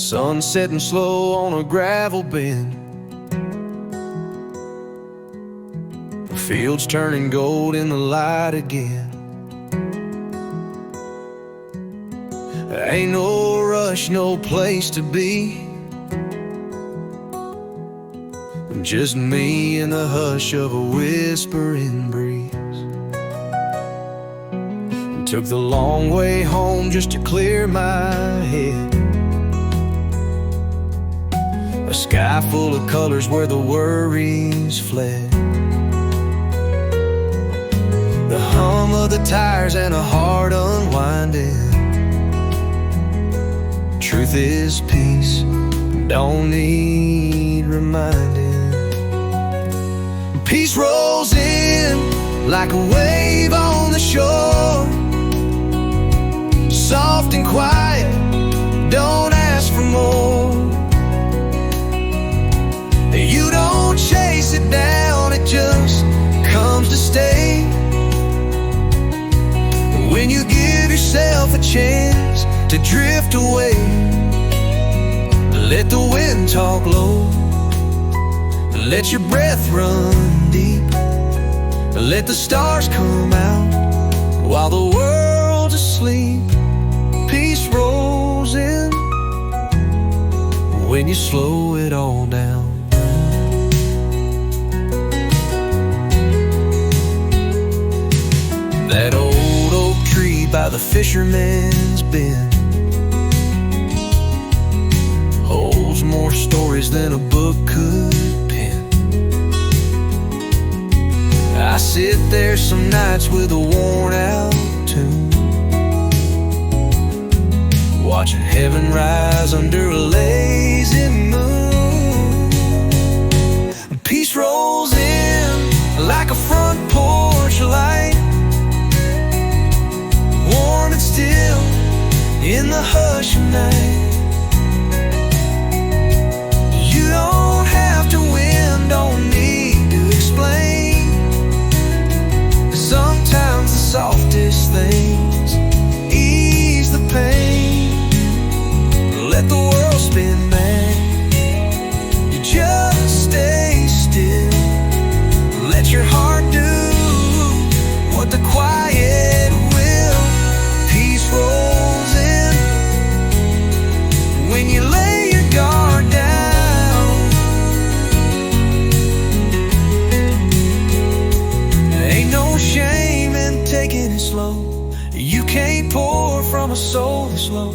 sun setting slow on a gravel bend, the fields turning gold in the light again. There ain't no rush, no place to be, just me in the hush of a whispering breeze. Took the long way home just to clear my head. A sky full of colors where the worries fled. The hum of the tires and a heart unwinding. Truth is peace, don't need reminding. Peace rolls in like a wave on the shore, soft and quiet, don't ask for more. You don't chase it down, it just comes to stay. When you give yourself a chance to drift away, let the wind talk low, let your breath run deep, let the stars come out while the world's asleep. Peace rolls in when you slow it all down. That old oak tree by the fisherman's bend holds more stories than a book could pen. I sit there some nights with a worn out tune, watching heaven rise under a lazy moon. Peace rolls in like a front porch light, warm and still in the hush of night. You don't have to win, don't need to explain. Sometimes the softest things ease the pain. Let the world spin back, you just stay still. Let your heart do what the quiet will. Peace rolls in when you lay your guard down. Ain't no shame in taking it slow. You can't pour from a soul that's low.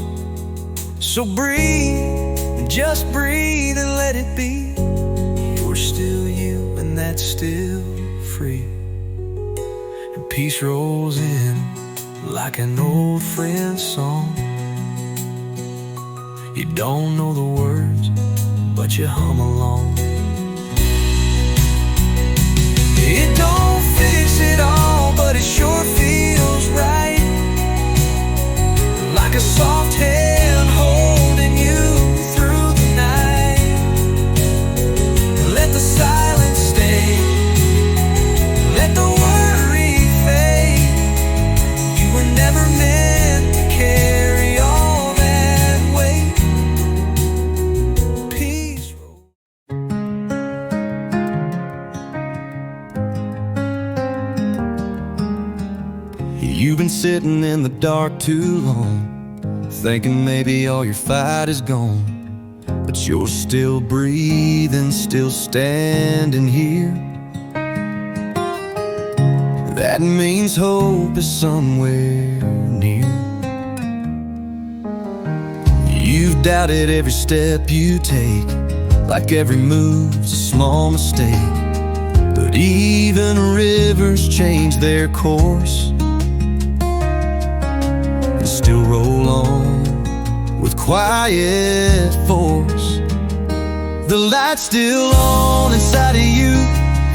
So breathe, just breathe and let it be. You're still you and that's still free. And peace rolls in like an old friend's song. You don't know the words, but you hum along. It don't fix it all, but it sure feels right. Like a soft hand holding you through the night. Let the silence stay, let the worry fade. You were never meant to carry all that weight. Peace. You've been sitting in the dark too long, thinking maybe all your fight is gone, but you're still breathing, still standing here. That means hope is somewhere near. You've doubted every step you take, like every move's a small mistake. But even rivers change their course and still roll on with quiet force. The light's still on inside of you,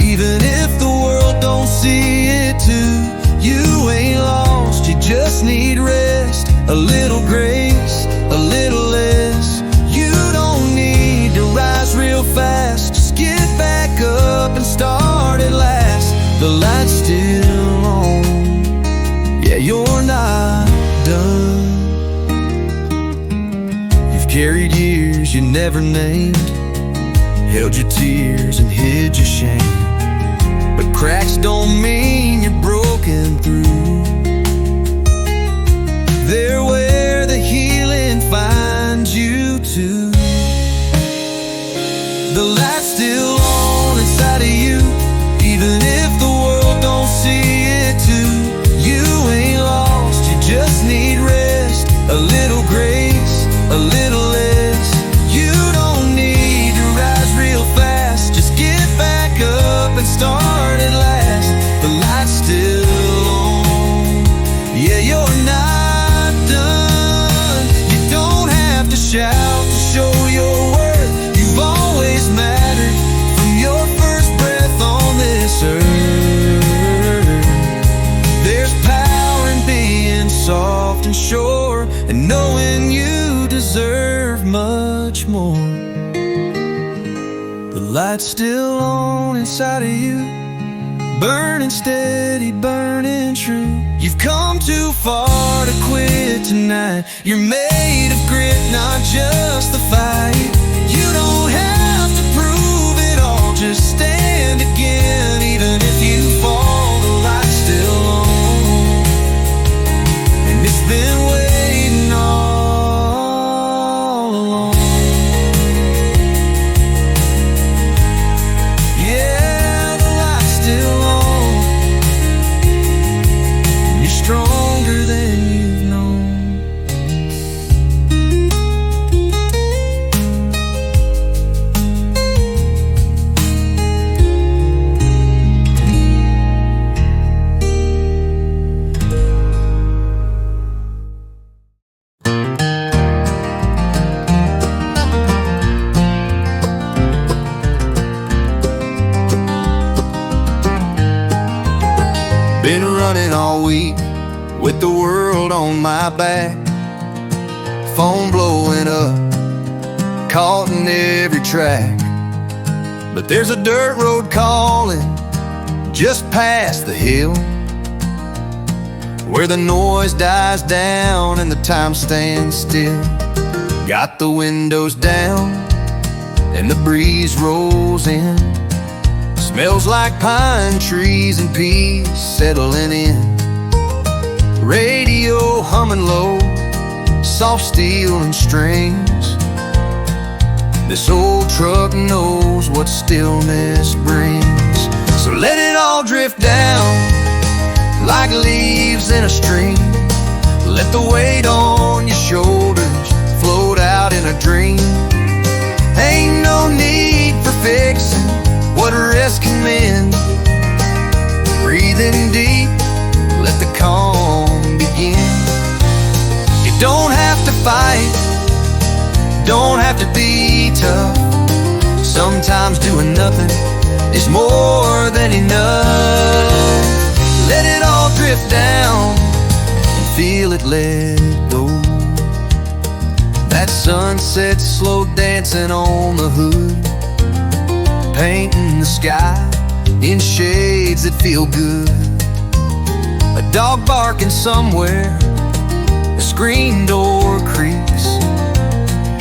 even if the world don't see it too. You ain't lost, you just need rest, a little grace, a little less. You don't need to rise real fast, just get back up and start at last. The light's still on, yeah, you're not done. You've carried years never named, held your tears and hid your shame. But cracks don't mean you're broken through. They're where the healing finds you too. The light's still on inside of you, even if the world don't see it too. You ain't lost, you just need rest, a little grace, a little less. You don't need to rise real fast, just get back up and start at last. The light's still on, yeah, you're not done. You don't have to shout to show your worth. You've always mattered from your first breath on this earth. There's power in being soft and sure, and knowing you deserve much more. The light's still on inside of you, burning steady, burning true. You've come too far to quit tonight. You're made of grit, not just the fight. You don't have to prove it all, just stand again. Even if you fall, the light's still on, and it's been waiting all along. Yeah, the light's still on, and you're stronger than you've known. Been running all week with the world on my back, phone blowing up, caught in every track. But there's a dirt road calling just past the hill, where the noise dies down and the time stands still. Got the windows down and the breeze rolls in. Smells like pine trees and peace settling in. Radio humming low, soft steel and strings. This old truck knows what stillness brings. So let it all drift down like leaves in a stream. Let the weight on your shoulders float out in a dream. Ain't no need for fixing what rest can mend. Breathing deep, let the calm begin. You don't have to fight, don't have to be tough. Sometimes doing nothing is more than enough. Let it all drift down and feel it let go. That sunset slow dancing on the hood, painting the sky in shades that feel good. A dog barking somewhere, a screen door creaks.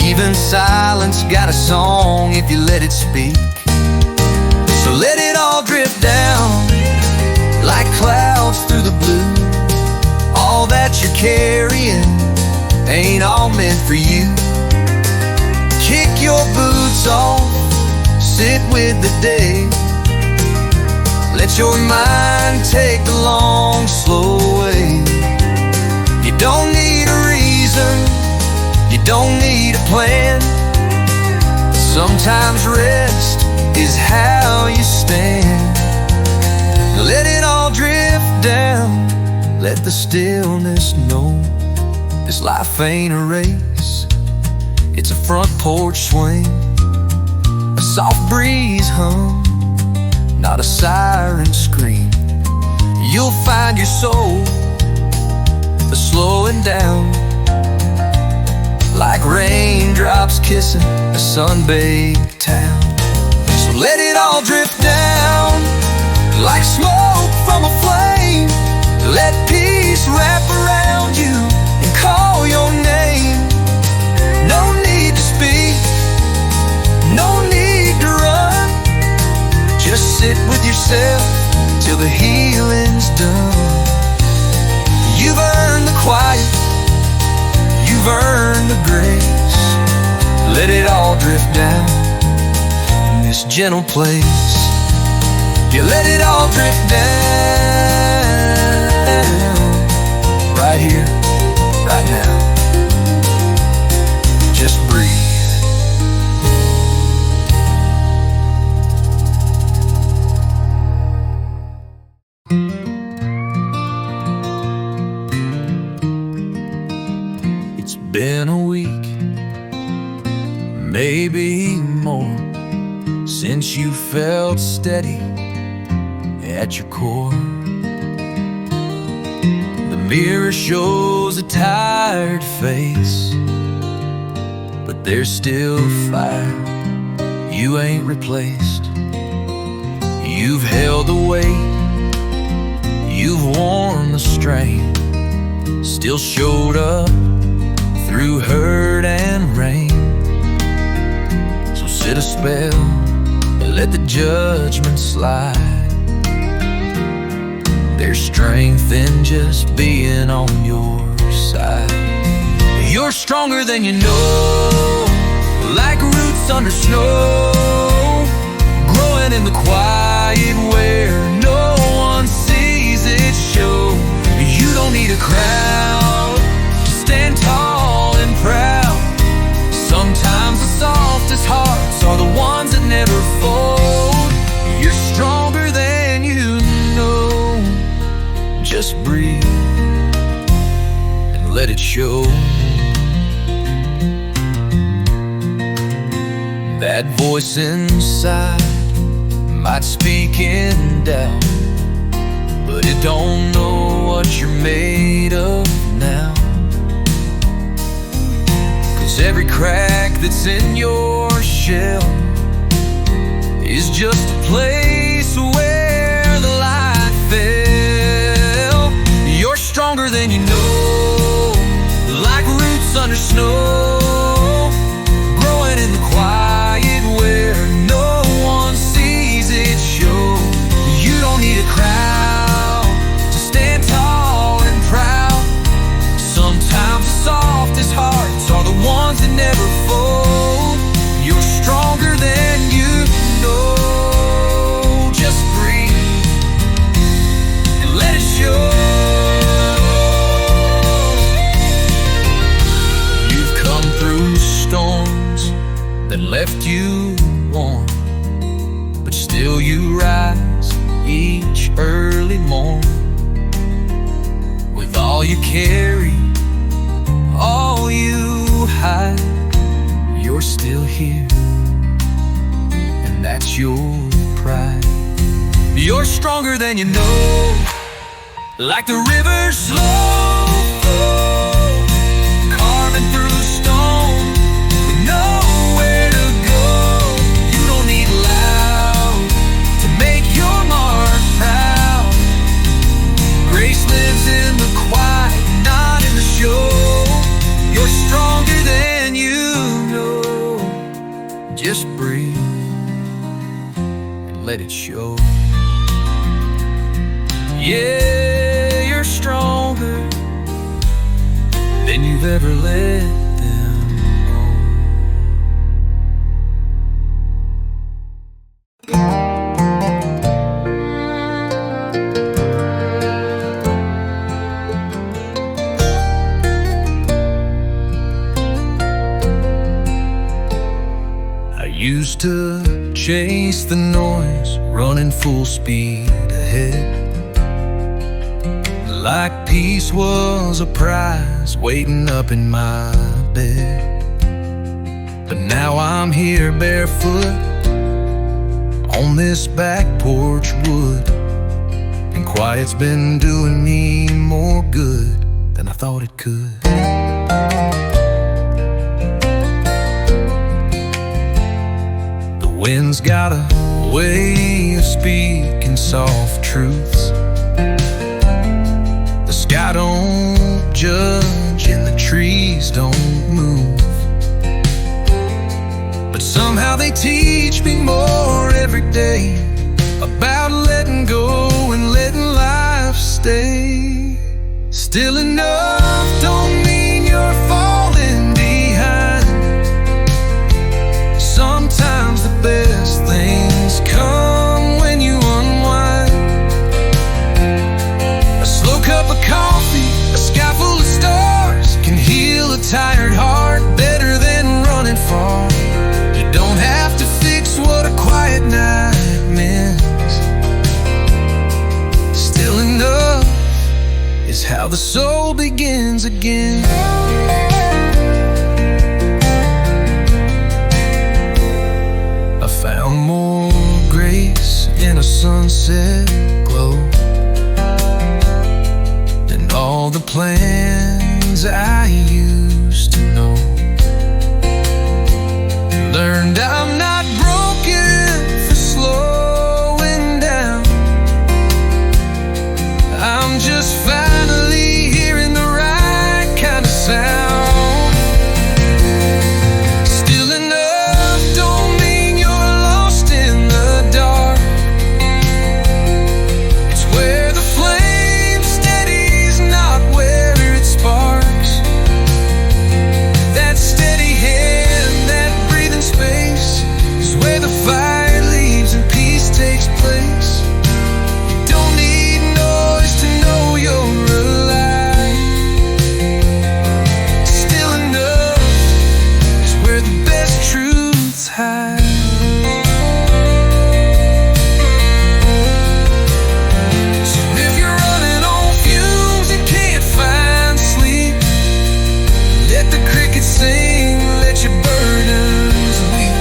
Even silence got a song if you let it speak. So let it all drift down like clouds through the blue. All that you're carrying ain't all meant for you. Kick your boots off, sit with the day. Let your mind take the long, slow way. You don't need a reason, you don't need a plan. Sometimes rest is how you stand. Let it all drift down, let the stillness know this life ain't a race, it's a front porch swing. A soft breeze hum, not a siren scream. You'll find your soul slowing down like raindrops kissing a sun-baked town. So let it all drift down like smoke from a flame. Let peace wrap around you and call your name. No need to speak, sit with yourself till the healing's done. You've earned the quiet, you've earned the grace. Let it all drift down in this gentle place. You let it all drift down, right here, right now. Just breathe. It's been a week, maybe more, since you felt steady at your core. The mirror shows a tired face, but there's still fire you ain't replaced. You've held the weight, you've worn the strain, still showed up through hurt and rain. So sit a spell and let the judgment slide. There's strength in just being on your side. You're stronger than you know, like roots under snow, growing in the quiet where no one sees it show. You don't need a crowd to stand tall and proud. Sometimes the softest hearts are the ones that never fold. You're stronger than you know. Just breathe and let it show. That voice inside might speak in doubt, but it don't know what you're made of now. 'Cause every crack that's in your shell is just a place where the light fell. You're stronger than you know, like roots under snow, growing in the quiet where no one sees it show. You don't need a crowd to stand tall and proud. Sometimes the softest hearts are the ones that never fold. You're stronger than you know. Just breathe and let it show. You've come through storms that left you warm, but still you rise each early morn. With all you carry, all you hide, you're still here, and that's your pride. You're stronger than you know, like the river's slow flow, carving through stone with nowhere to go. You don't need loud to make your mark proud. Grace lives in the quiet, not in the show. You're stronger than you know. Just breathe and let it show. Yeah, you're stronger than you've ever let them know. I used to chase the noise, running full speed ahead, like peace was a prize waiting up in my bed. But now I'm here barefoot on this back porch wood, and quiet's been doing me more good than I thought it could. The wind's got a way of speaking soft truths. The sky don't judge and the trees don't move, but somehow they teach me more every day go and letting life stay. Still enough don't mean you're falling behind. Sometimes the best things come when you unwind. A slow cup of coffee, a sky full of stars can heal a tired heart better than running far. You don't have to fix what a quiet night meant. Still enough is how the soul begins again. I found more grace in a sunset glow than all the plans I used to know. Learned I'm not broken for slowing down. I'm just finally hearing the right kind of sound. Still enough don't mean you're lost in the dark. It's where the flame steadies, not where it sparks. That steady hand, that breathing space is where the fire leaves and peace takes place. You don't need noise to know you're alive. Still enough is where the best truths hide. So if you're running on fumes and can't find sleep, let the crickets sing, let your burdens weep.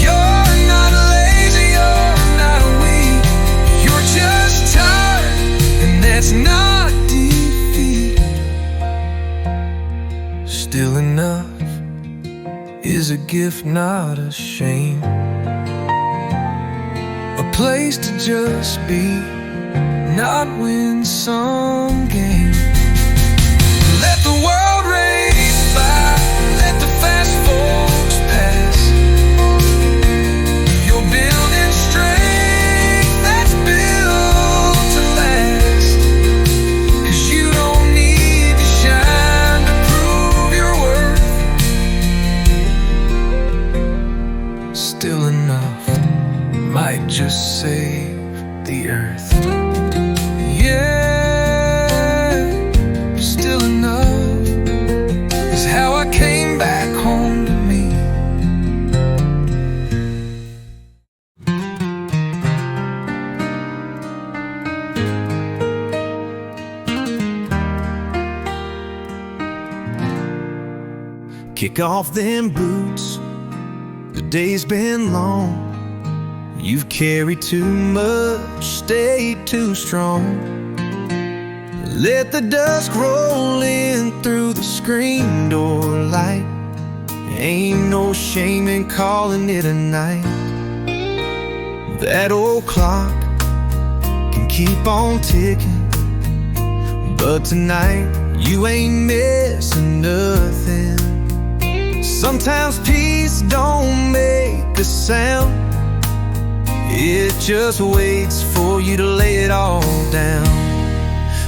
You're not lazy, you're not weak, you're just tired, and that's not defeat. Still enough is a gift, not a shame. A place to just be, not win some game. Let the world race by, let the fast folks pass. You're building strength that's built to last. 'Cause you don't need to shine to prove your worth. Still enough might just save the earth. Yeah, still enough is how I came back home to me. Kick off them boots, the day's been long. You've carried too much, stayed too strong. Let the dusk roll in through the screen door light. Ain't no shame in calling it a night. That old clock can keep on ticking, but tonight you ain't missing nothing. Sometimes peace don't make a sound. It just waits for you to lay it all down.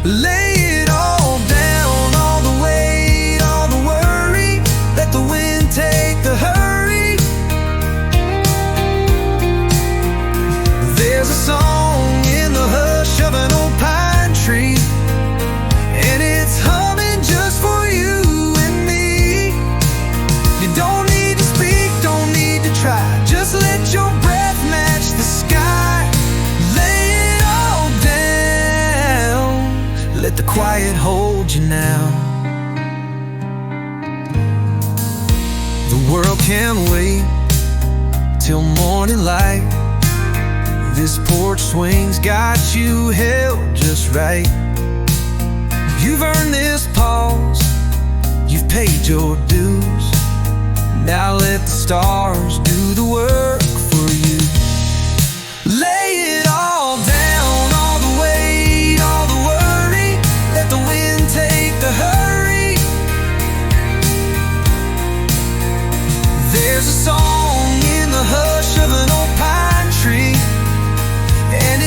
Lay it all down, all the weight, all the worry. Let the wind take the hurry. There's a song in the hush of an old pine tree, and it's humming just for you and me. You don't need to speak, don't need to try. Just let your breath match the sky. Lay it all down. Let the quiet hold you now. The world can't wait till morning light. This porch swing's got you held just right. You've earned this pause, you've paid your dues. Now let the stars do the work for you. Lay it all down, all the weight, all the worry. Let the wind take the hurry. There's a song in the hush of an old pine tree, and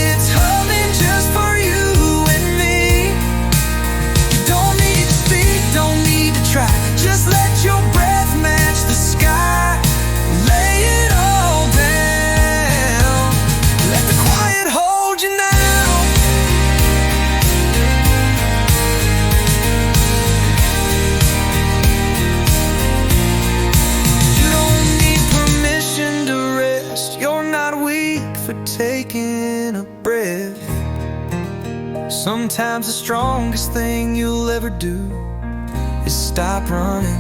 for taking a breath. Sometimes the strongest thing you'll ever do is stop running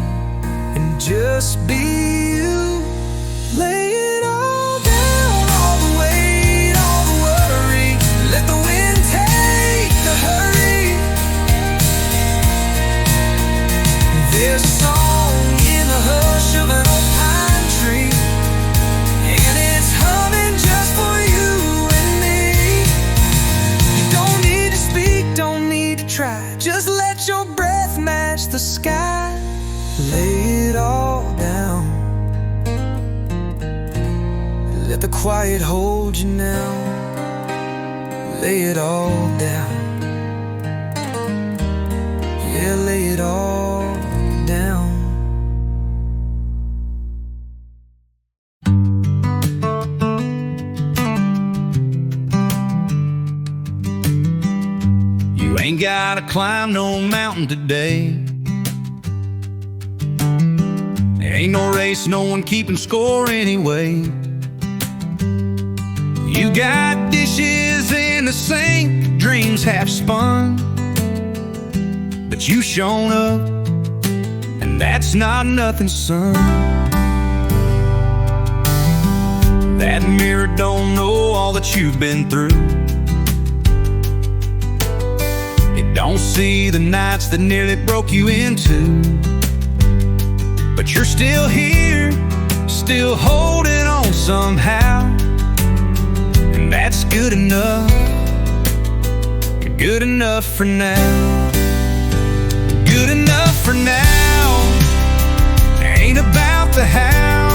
and just be you. Lay it all down, all the weight, all the worry. Let the wind take the hurry. There's a song in the hush of an old pine tree, and it's humming just for you and me. You don't need to speak, don't need to try. Just let your breath match the sky. Lay it all down. Let the quiet hold you now. Lay it all down. Yeah, lay it all down. You ain't gotta climb no mountain today. There ain't no race, no one keeping score anyway. You got dishes in the sink, dreams half spun, but you shown up, and that's not nothing, son. That mirror don't know all that you've been through. It don't see the nights that nearly broke you in two. But you're still here, still holding on somehow, and that's good enough. You're good enough for now. Good enough for now. Ain't about the how.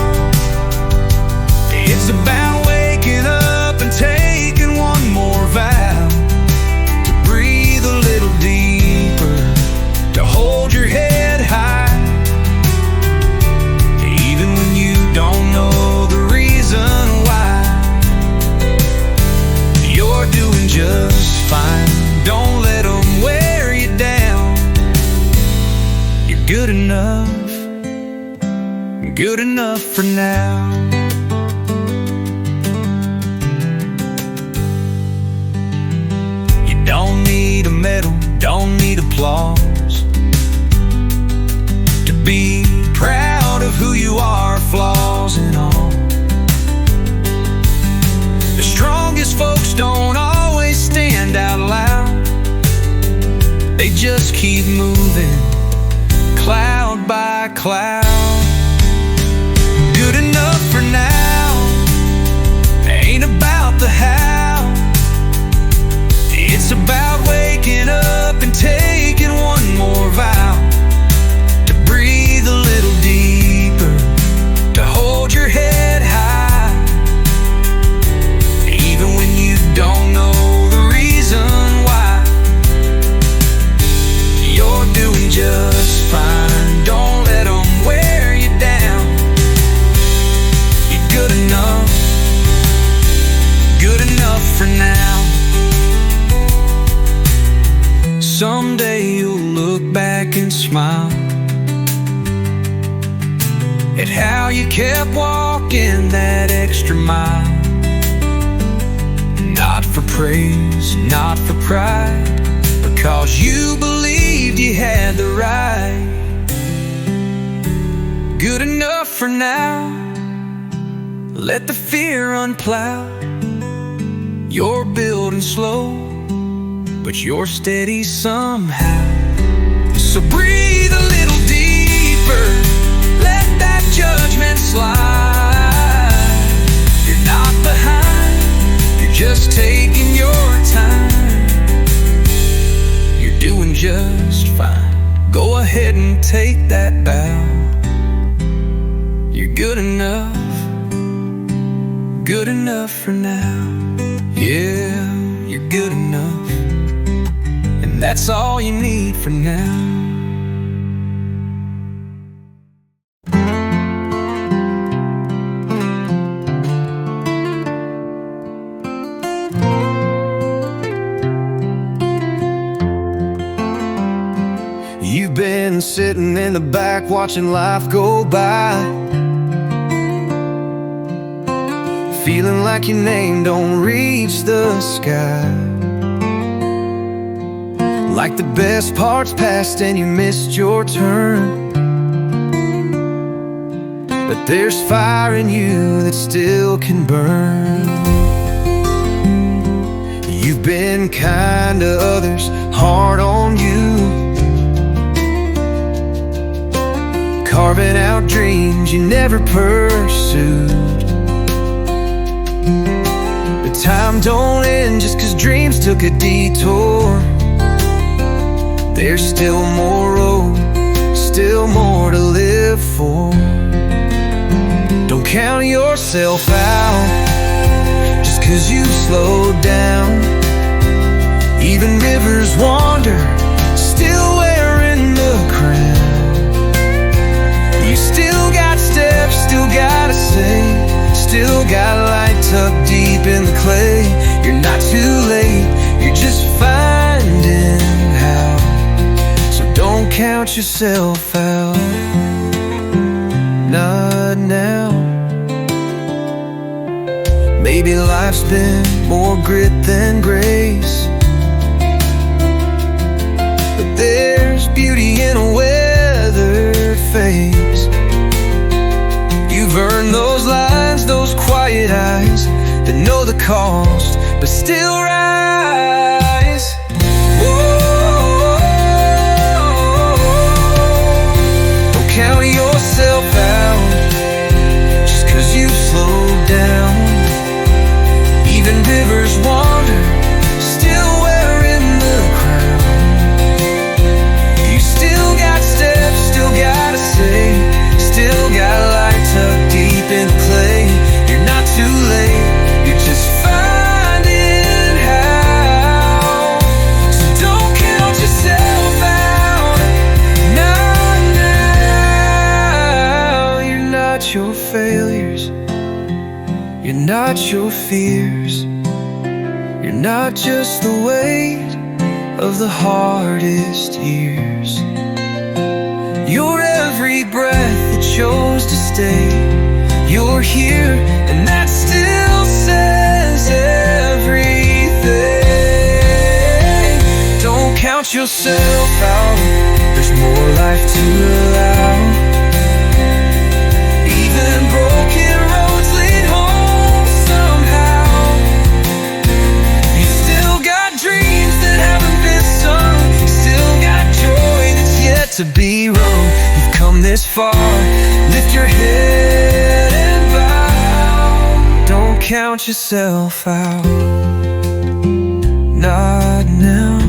It's about waking up and taking one more vow to breathe a little deeper, to hold your head high. Don't know the reason why. You're doing just fine. Don't let them wear you down. You're good enough for now. You don't need a medal, don't need applause to be proud of who you are, flaws and all. The strongest folks don't always stand out loud. They just keep moving, cloud by cloud. Good enough for now. Ain't about the how. It's about waking up and taking one more vow to breathe a little deeper, to hold your head high, even when you don't know the reason why. You're doing just fine. Don't let them wear you down. You're good enough for now. Someday you'll look back and smile at how you kept walking that extra mile. Not for praise, not for pride, because you believed you had the right. Good enough for now. Let the fear unplow. You're building slow, but you're steady somehow. So breathe a little deeper. Let that judgment slide. You're not behind, you're just taking your time. You're doing just fine. Go ahead and take that bow. You're good enough for now. Yeah, you're good enough, and that's all you need for now. You've been sitting in the back watching life go by, feeling like your name don't reach the sky, like the best parts passed and you missed your turn. But there's fire in you that still can burn. You've been kind to others, hard on you, carving out dreams you never pursued. But time don't end just 'cause dreams took a detour. There's still more road, still more to live for. Don't count yourself out just 'cause you've slowed down. Even rivers wander, still wearing the crown. You still got steps, still gotta say, still got light tucked deep in the clay. You're not too late, you're just finding how. So don't count yourself out, not now. Maybe life's been more grit than grace, but there's beauty in a weathered face. You've earned those lines, those quiet eyes that know the cost, but still rise. Whoa. Don't count yourself out just 'cause you've slowed down. Even rivers wander, still wearing the crown. You still got steps, still gotta say, still got light tucked deep in the clay. You're not too late, you're just finding how. So don't count yourself out, not now. You're not your failures, you're not your fears, you're not just the weight of the hardest years. You're every breath that chose to stay. You're here, and that still says everything. Don't count yourself out, there's more life to allow. Even broken roads lead home somehow. You still got dreams that haven't been sung, you still got joy that's yet to be rung. You've come this far, lift your head and bow. Don't count yourself out, not now.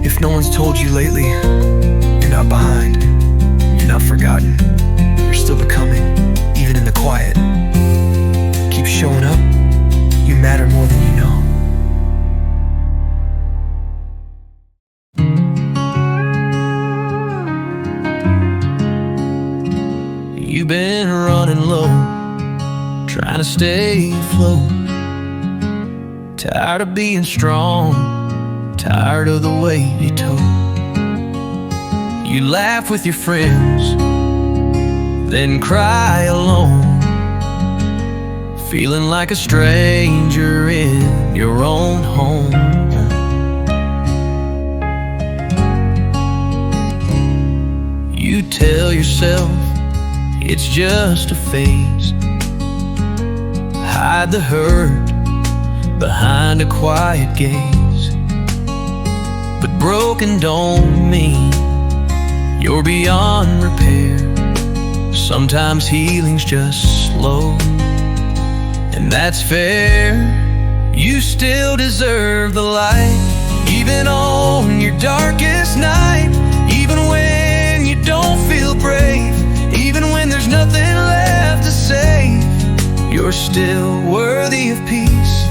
If no one's told you lately, you're not behind, you're not forgotten, you're still becoming, even in the quiet. Keep showing up, you matter more than you know. You've been running low, trying to stay afloat. Tired of being strong, tired of the weight you tote. You laugh with your friends, then cry alone, feeling like a stranger in your own home. You tell yourself it's just a phase, hide the hurt behind a quiet gaze. But broken don't mean you're beyond repair. Sometimes healing's just slow, and that's fair. You still deserve the light, even on your darkest night. Even when you don't feel brave, even when there's nothing left to save, you're still worthy of peace,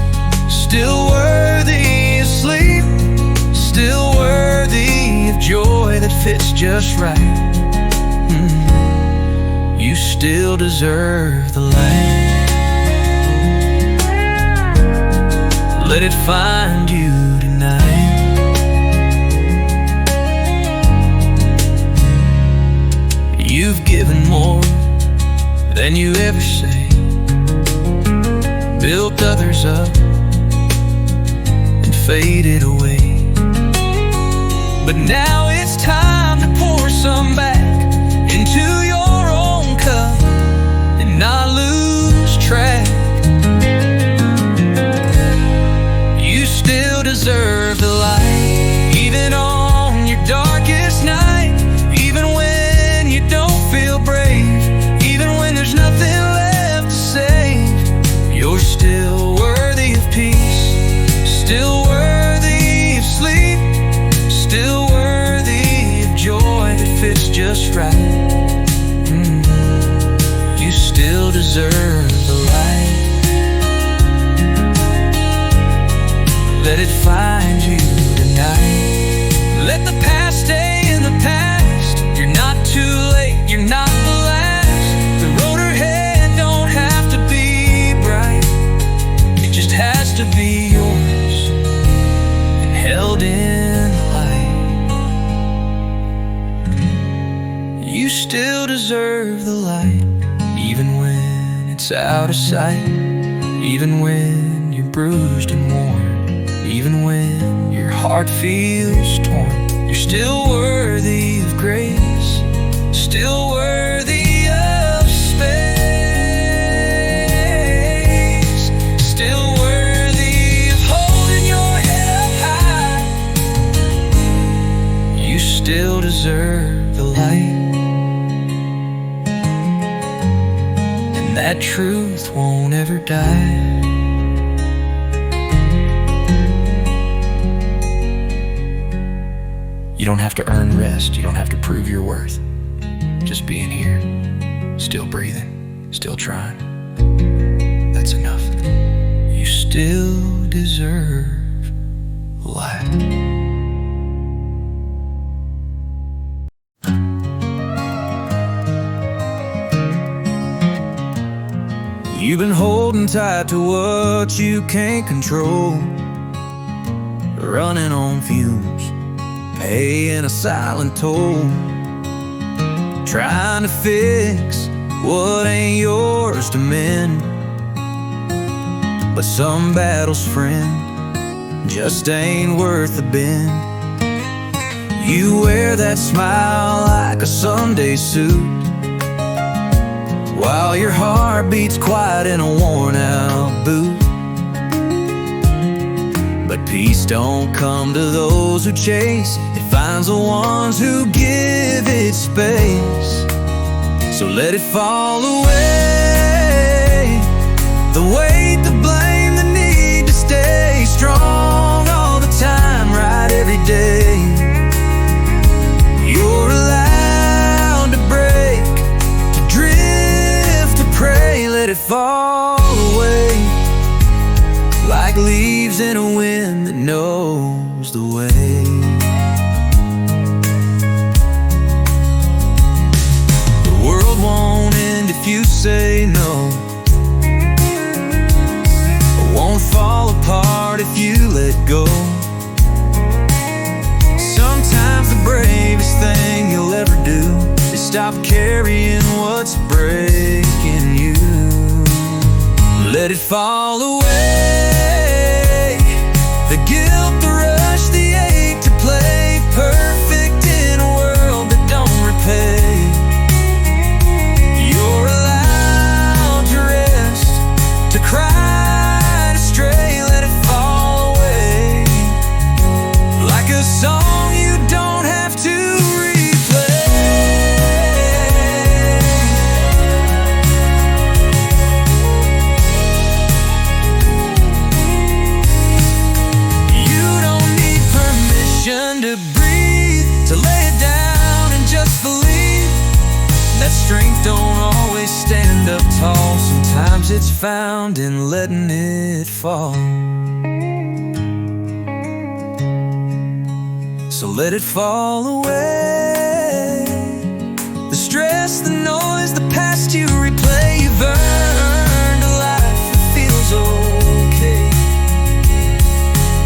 still worthy of sleep, still worthy of joy that fits just right. You still deserve the light. Let it find you tonight. You've given more than you ever say. built others up and faded away. But now it's time to pour some back into your own cup and not lose track. You still deserve the light, even on your darkest night, even when you don't feel brave, even when there's nothing left to save. You're still worthy of peace, still worthy of sleep, still worthy of joy that fits just right. You still deserve the light. Let it find you tonight. Let the past stay in the past. You're not too late, you're not the last. The road ahead don't have to be bright, it just has to be yours and held in the light. You still deserve the light, even when it's out of sight, even when you're bruised and worn, even when your heart feels torn. You're still worthy of grace, still worthy of space, still worthy of holding your head up high. You still deserve the light, and that truth won't ever die. You don't have to earn rest, you don't have to prove your worth. Just being here, still breathing, still trying, that's enough. You still deserve life. You've been holding tight to what you can't control, running on fumes, paying a silent toll, trying to fix what ain't yours to mend. But some battles, friend, just ain't worth the bend. You wear that smile like a Sunday suit, while your heart beats quiet in a worn-out boot. But peace don't come to those who chase, it finds the ones who give it space. So let it fall away, the weight, the blame, the need to stay strong all the time, right every day. You're allowed to break, to drift, to pray. Let it fall away, like leaves in a wind that knows the way. The world won't end if you say no, it won't fall apart if you let go. Sometimes the bravest thing you'll ever do is stop carrying what's breaking you. Let it fall away, the guilt, the rush, the ache to play perfect in a world that don't repay. You're allowed to rest, to cry, to stray. Let it fall away, like a song you don't have to to breathe, to lay it down and just believe that strength don't always stand up tall. Sometimes it's found in letting it fall. So let it fall away, the stress, the noise, the past you replay. You've earned a life that feels okay,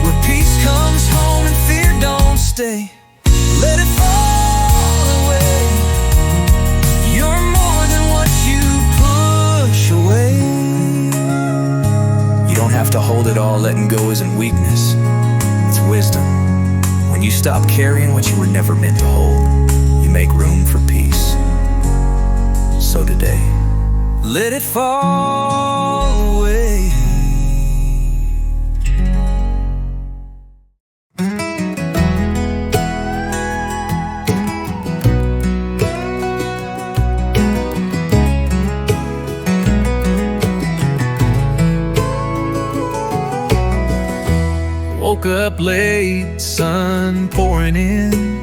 where peace comes home and fear don't stay. Let it fall away, you're more than what you push away. have to hold it all. Letting go isn't weakness, it's wisdom. When you stop carrying what you were never meant to hold, you make room for peace. So today, let it fall away. Woke up late, sun pouring in.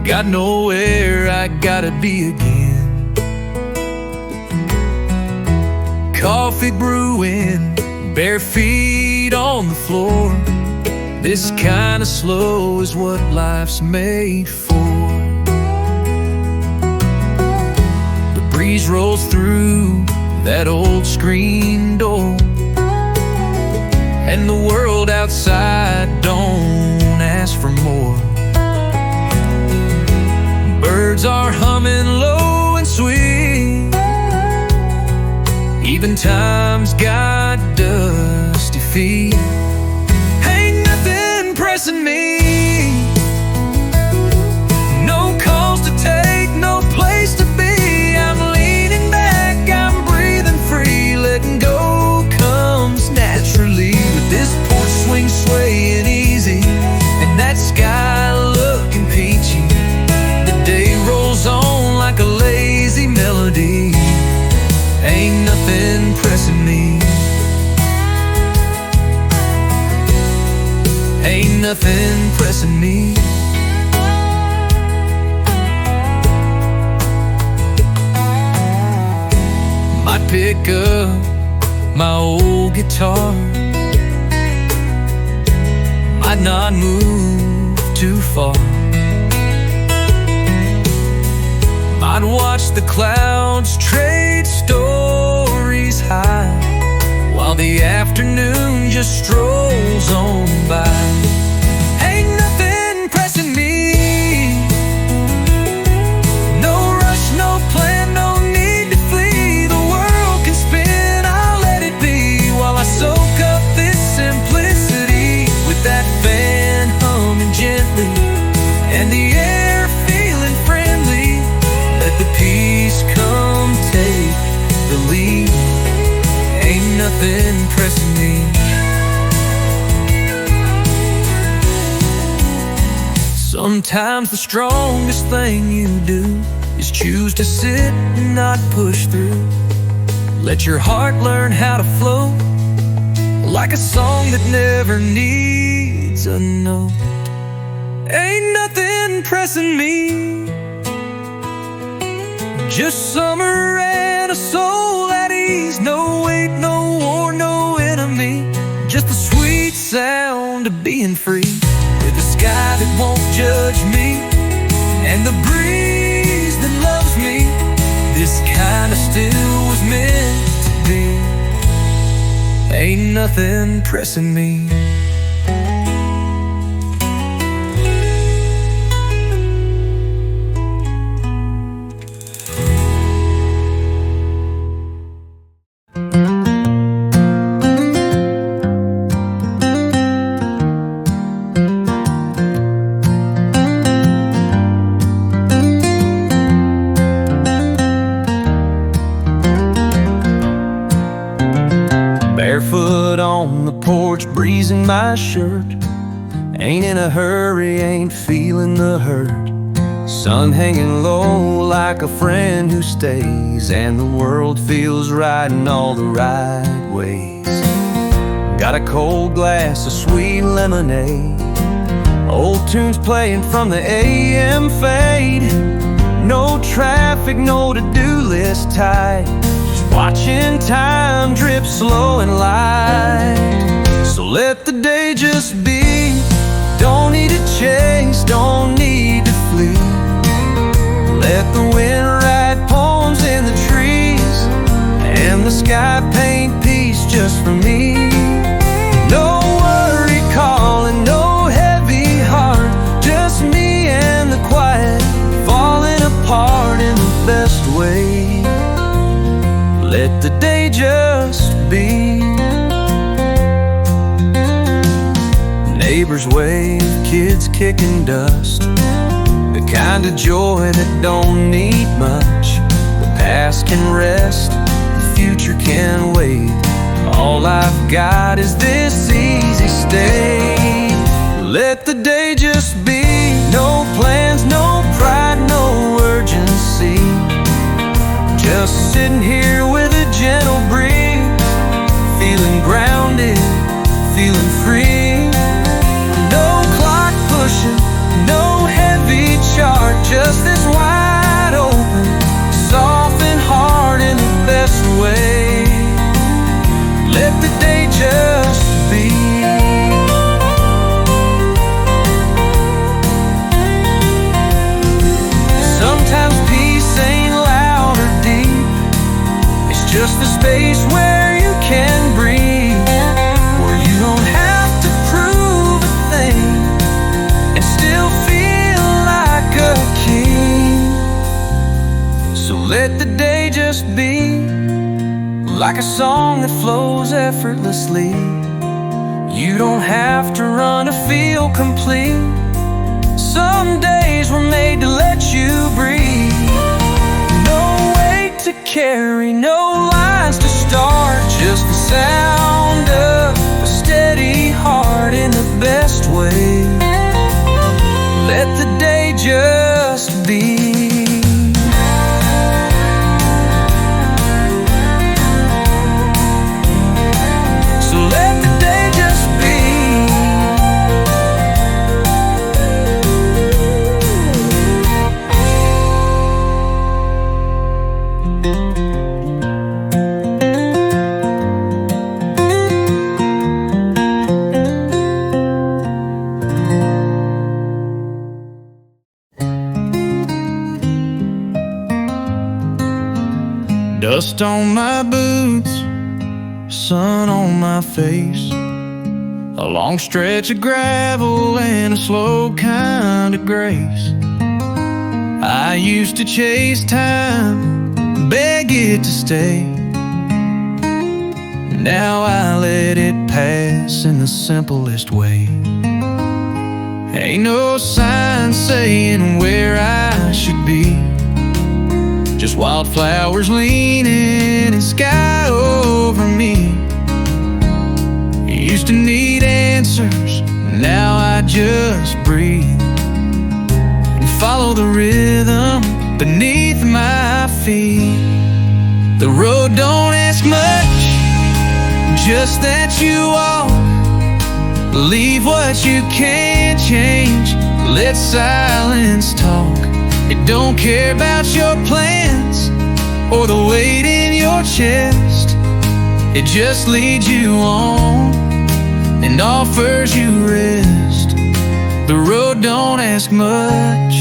Got nowhere, I gotta be again. Coffee brewing, bare feet on the floor. This kind of slow is what life's made for. The breeze rolls through that old screen door, and the world outside don't ask for more. Birds are humming low and sweet. Even time's got dusty feet. Ain't nothing pressing me, no calls to take, no place to be. I'm leaning back, I'm breathing free. Letting go comes naturally, with this porch swing swaying easy, and that sky looking peachy. The day rolls on like a lazy melody. Ain't nothing pressing me, ain't nothing pressing me. Might pick up my old guitar, might not move too far. I'd watch the clouds trade stories high, while the afternoon just strolls on by. Ain't nothing pressing me, no rush, no plan, no need to flee. The world can spin, I'll let it be, while I soak up this simplicity, with that fan humming gently and the air feeling friendly. Let the peace come take the lead. Ain't nothing pressing me. Sometimes the strongest thing you do is choose to sit and not push through. Let your heart learn how to flow, like a song that never needs a note. Ain't nothing pressing me, just summer and a soul at ease. No weight, no war, no enemy, just the sweet sound of being free. With a sky that won't judge me, and the breeze that loves me. This kind of still was meant to be. Ain't nothing pressing me. Barefoot on the porch, breezing my shirt. Ain't in a hurry, ain't feeling the hurt. Sun hanging low like a friend who stays, and the world feels right in all the right ways. Got a cold glass of sweet lemonade, old tunes playing from the AM fade. No traffic, no to-do list tight, watching time drip slow and light. So let the day just be. Don't need to chase, don't need to flee. Let the wind write poems in the trees, and the sky paint peace just for me. No worry calling, no heavy heart, just me and the quiet, falling apart in the best way. Let the day just be. Neighbors wave, kids kicking dust, the kind of joy that don't need much. The past can rest, the future can wait. All I've got is this easy state. Let the day just be. No plans, no pride, no urgency. Just sitting here with a gentle breeze, feeling grounded, feeling free. No clock pushing, no heavy chart, just this wide open, soft and hard in the best way. Let the day just be. Sometimes peace ain't loud or deep, it's just the space where you can breathe, where you don't have to prove a thing and still feel like a king. So let the day just be, like a song that flows effortlessly. You don't have to run to feel complete. Some days were made to let you breathe. No weight to carry, no lines to start, just the sound of a steady heart in the best way. Let the day just be. Dust on my boots, sun on my face, a long stretch of gravel and a slow kind of grace. I used to chase time, beg it to stay. Now I let it pass in the simplest way. Ain't no sign saying where I should be, just wildflowers leaning and sky over me. Used to need answers, now I just breathe and follow the rhythm beneath my feet. The road don't ask much, just that you walk. Leave what you can't change, let silence talk. It don't care about your plans or the weight in your chest. It just leads you on and offers you rest. The road don't ask much,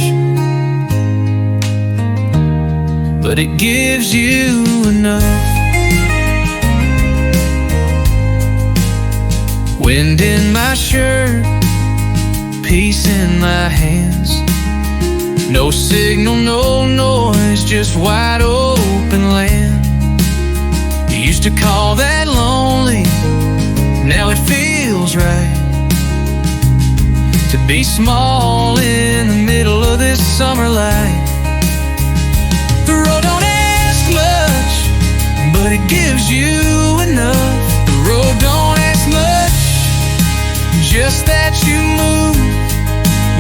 but it gives you enough. Wind in my shirt, peace in my hands. No signal, no noise, just wide open land. You used to call that lonely, now it feels right to be small in the middle of this summer light. The road don't ask much, but it gives you enough. The road don't ask much, just that you move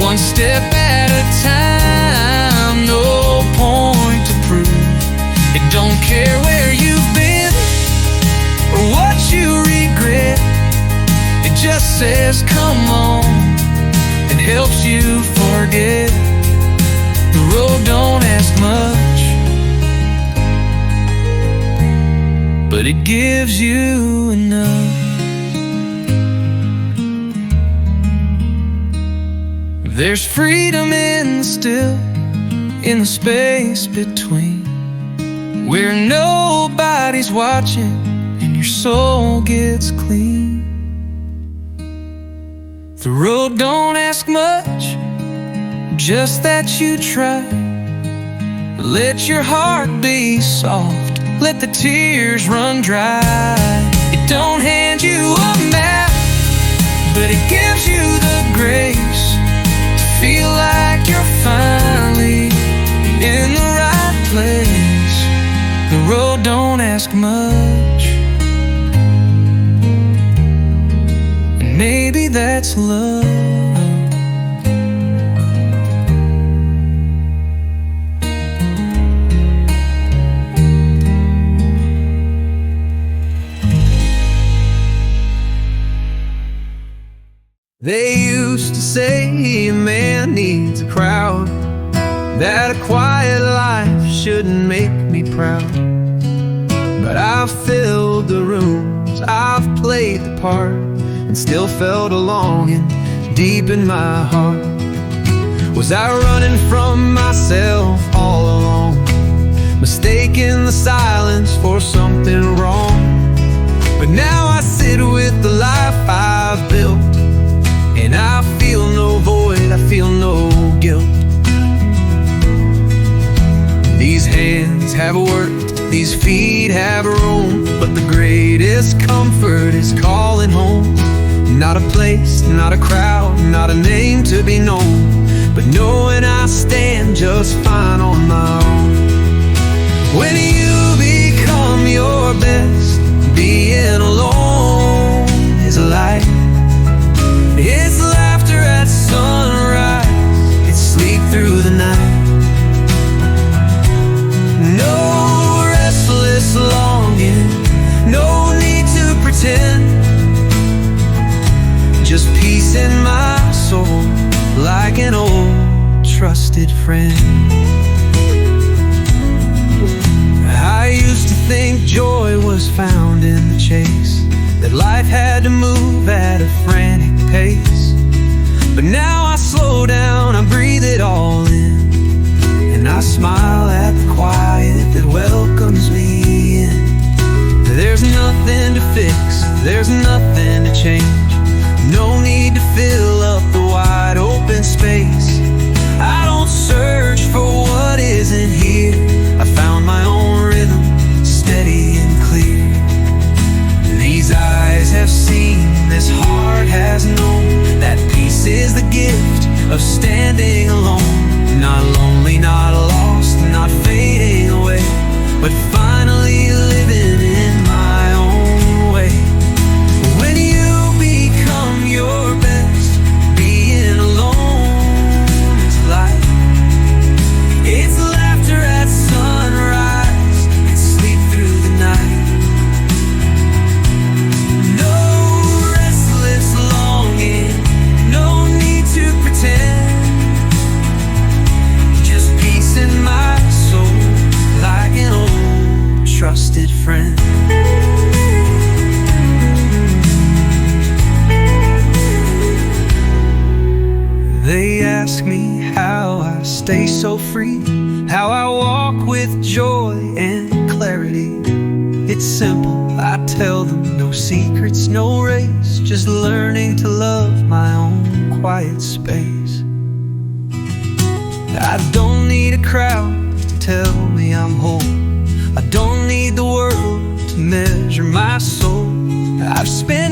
one step at a time. No point to prove. It don't care where you've been or what you regret. It just says come on and helps you forget. The road don't ask much, but it gives you enough. There's freedom in the still, in the space between, where nobody's watching and your soul gets clean. The road don't ask much, just that you try. Let your heart be soft, let the tears run dry. It don't hand you a map, but it gives you the grace to feel like you're finally in the right place. The road don't ask much, and maybe that's love. They used to say a man needs a crowd, that a quiet life shouldn't make me proud. But I've filled the rooms, I've played the part, and still felt a longing deep in my heart. Was I running from myself all along, mistaking the silence for something wrong? But now I sit with the life I've built, and I feel no void, I feel no guilt. These hands have worked, these feet have roamed, but the greatest comfort is calling home. Not a place, not a crowd, not a name to be known, but knowing I stand just fine on my own. When you become your best, being alone is a light. It's laughter at sunrise, it's sleep through the night. No restless longing, no need to pretend, just peace in my soul, like an old trusted friend. I used to think joy was found in the chase, that life had to move at a frantic pace. But now I slow down, I breathe it all in, and I smile at the quiet that welcomes me in. There's nothing to fix, there's nothing to change, no need to fill up the wide open space. I don't search for what isn't here, I found my own rhythm, steady and clear. These eyes have seen, this heart has known, that peace is the gift of standing alone. Not lonely, not lost, not fading away, but finally living in my own way. When you become your best, being alone is life. It's laughter at sunrise, it's sleep through the night. No restless longing, no need to pretend, just peace in my soul, like an old trusted friend. They ask me how I stay so free, how I walk with joy and clarity. It's simple, I tell them, no secrets, no race, just learning to love my own quiet space. I don't need a crowd to tell me I'm whole, I don't need the world to measure my soul. I've spent